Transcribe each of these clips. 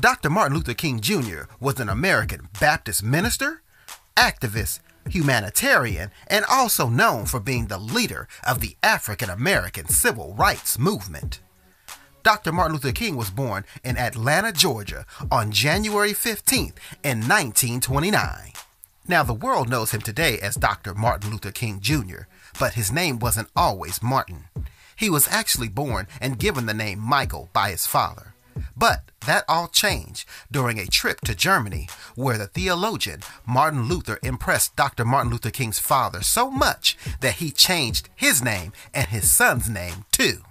Dr. Martin Luther King Jr. was an American Baptist minister, activist, humanitarian, and also known for being the leader of the African American civil rights movement. Dr. Martin Luther King was born in Atlanta, Georgia on January 15th in 1929. Now, the world knows him today as Dr. Martin Luther King Jr., but his name wasn't always Martin. He was actually born and given the name Michael by his father. But that all changed during a trip to Germany, where the theologian Martin Luther impressed Dr. Martin Luther King's father so much that he changed his name and his son's name too.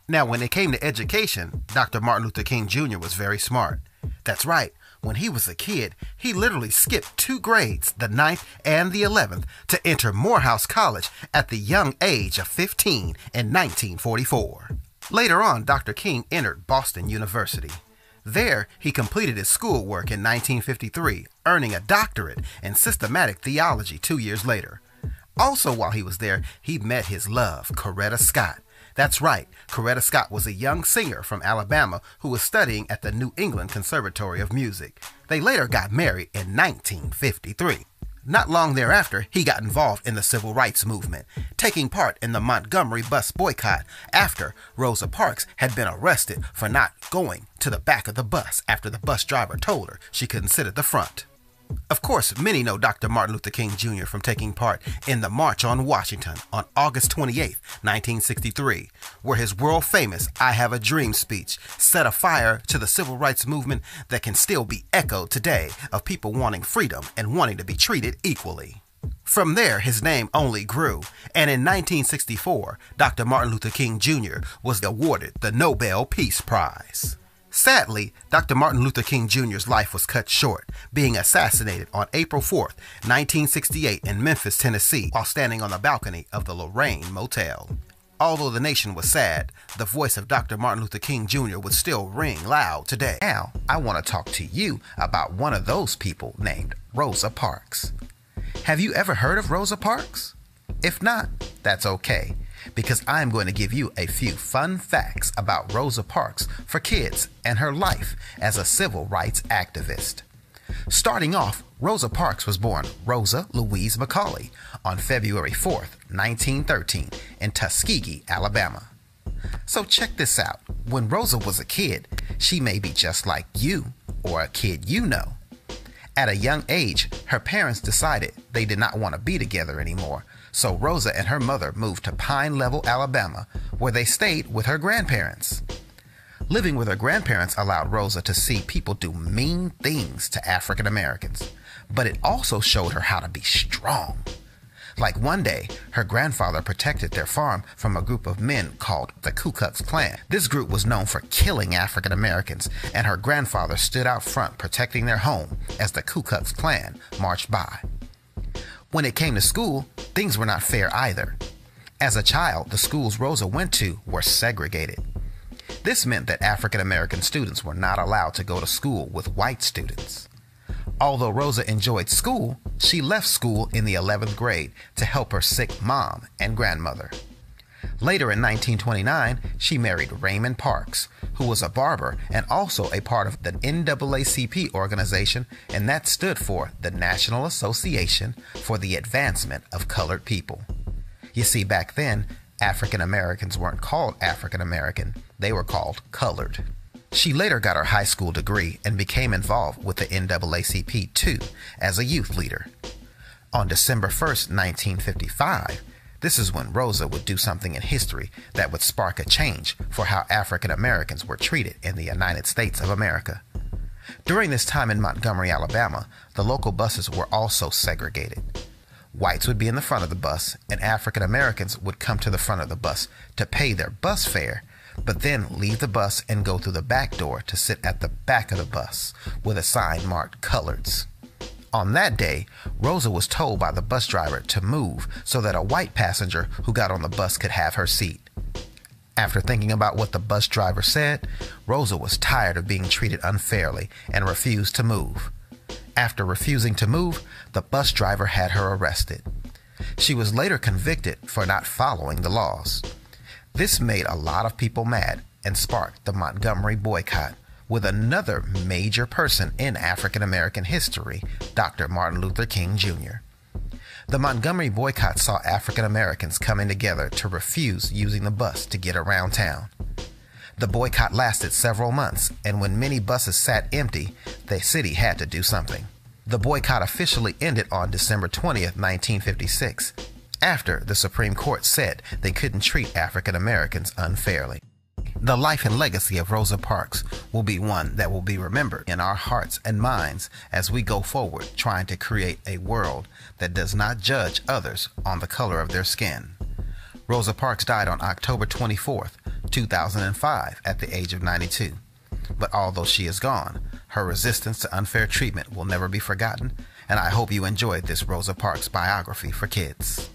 Now, when it came to education, Dr. Martin Luther King Jr. was very smart. That's right. When he was a kid, he literally skipped 2 grades, the 9th and the 11th, to enter Morehouse College at the young age of 15 in 1944. Later on, Dr. King entered Boston University. There, he completed his schoolwork in 1953, earning a doctorate in systematic theology 2 years later. Also, while he was there, he met his love, Coretta Scott. That's right, Coretta Scott was a young singer from Alabama who was studying at the New England Conservatory of Music. They later got married in 1953. Not long thereafter, he got involved in the civil rights movement, taking part in the Montgomery bus boycott after Rosa Parks had been arrested for not going to the back of the bus after the bus driver told her she couldn't sit at the front. Of course, many know Dr. Martin Luther King Jr. from taking part in the March on Washington on August 28, 1963, where his world-famous I Have a Dream speech set a fire to the civil rights movement that can still be echoed today of people wanting freedom and wanting to be treated equally. From there, his name only grew, and in 1964, Dr. Martin Luther King Jr. was awarded the Nobel Peace Prize. Sadly, Dr. Martin Luther King Jr.'s life was cut short, being assassinated on April 4, 1968 in Memphis, Tennessee, while standing on the balcony of the Lorraine Motel. Although the nation was sad, the voice of Dr. Martin Luther King Jr. would still ring loud today. Now, I want to talk to you about one of those people named Rosa Parks. Have you ever heard of Rosa Parks? If not, that's okay, because I'm going to give you a few fun facts about Rosa Parks for kids and her life as a civil rights activist. Starting off, Rosa Parks was born Rosa Louise McCauley on February 4th, 1913 in Tuskegee, Alabama. So check this out. When Rosa was a kid, she may be just like you or a kid you know. At a young age, her parents decided they did not want to be together anymore, so Rosa and her mother moved to Pine Level, Alabama, where they stayed with her grandparents. Living with her grandparents allowed Rosa to see people do mean things to African Americans, but it also showed her how to be strong. Like one day, her grandfather protected their farm from a group of men called the Ku Klux Klan. This group was known for killing African Americans, and her grandfather stood out front protecting their home as the Ku Klux Klan marched by. When it came to school, things were not fair either. As a child, the schools Rosa went to were segregated. This meant that African American students were not allowed to go to school with white students. Although Rosa enjoyed school, she left school in the 11th grade to help her sick mom and grandmother. Later in 1929, she married Raymond Parks, who was a barber and also a part of the NAACP organization, and that stood for the National Association for the Advancement of Colored People. You see, back then, African Americans weren't called African American, they were called colored. She later got her high school degree and became involved with the NAACP too as a youth leader. On December 1st, 1955, this is when Rosa would do something in history that would spark a change for how African Americans were treated in the United States of America. During this time in Montgomery, Alabama, the local buses were also segregated. Whites would be in the front of the bus, and African Americans would come to the front of the bus to pay their bus fare, but then leave the bus and go through the back door to sit at the back of the bus with a sign marked Coloreds. On that day, Rosa was told by the bus driver to move so that a white passenger who got on the bus could have her seat. After thinking about what the bus driver said, Rosa was tired of being treated unfairly and refused to move. After refusing to move, the bus driver had her arrested. She was later convicted for not following the laws. This made a lot of people mad and sparked the Montgomery boycott, with another major person in African American history, Dr. Martin Luther King Jr. The Montgomery boycott saw African Americans coming together to refuse using the bus to get around town. The boycott lasted several months, and when many buses sat empty, the city had to do something. The boycott officially ended on December 20th, 1956, after the Supreme Court said they couldn't treat African Americans unfairly. The life and legacy of Rosa Parks will be one that will be remembered in our hearts and minds as we go forward trying to create a world that does not judge others on the color of their skin. Rosa Parks died on October 24th, 2005 at the age of 92. But although she is gone, her resistance to unfair treatment will never be forgotten, and I hope you enjoyed this Rosa Parks biography for kids.